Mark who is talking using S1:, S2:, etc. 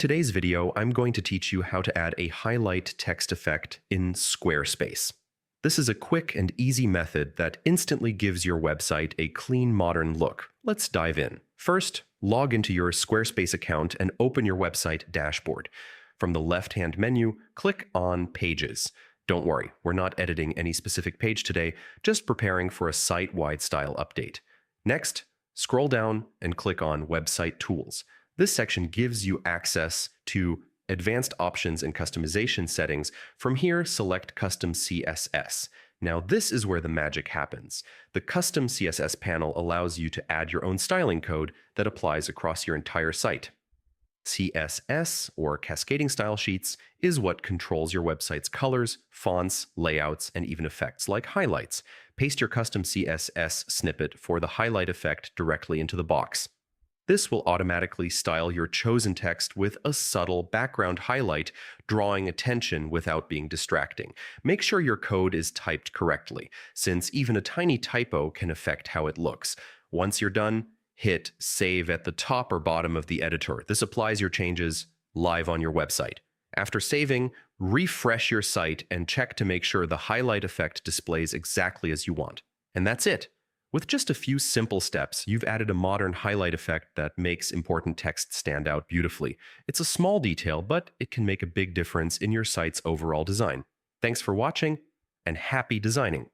S1: Today's video, I'm going to teach you how to add a highlight text effect in Squarespace. This is a quick and easy method that instantly gives your website a clean, modern look. Let's dive in. First, log into your Squarespace account and open your website dashboard. From the left-hand menu, click on Pages. Don't worry, we're not editing any specific page today, just preparing for a site-wide style update. Next, scroll down and click on Website Tools. This section gives you access to advanced options and customization settings. From here, select Custom CSS. Now, this is where the magic happens. The Custom CSS panel allows you to add your own styling code that applies across your entire site. CSS, or Cascading Style Sheets, is what controls your website's colors, fonts, layouts, and even effects like highlights. Paste your custom CSS snippet for the highlight effect directly into the box. This will automatically style your chosen text with a subtle background highlight, drawing attention without being distracting. Make sure your code is typed correctly, since even a tiny typo can affect how it looks. Once you're done, hit Save at the top or bottom of the editor. This applies your changes live on your website. After saving, refresh your site and check to make sure the highlight effect displays exactly as you want. And that's it. With just a few simple steps, you've added a modern highlight effect that makes important text stand out beautifully. It's a small detail, but it can make a big difference in your site's overall design. Thanks for watching, and happy designing!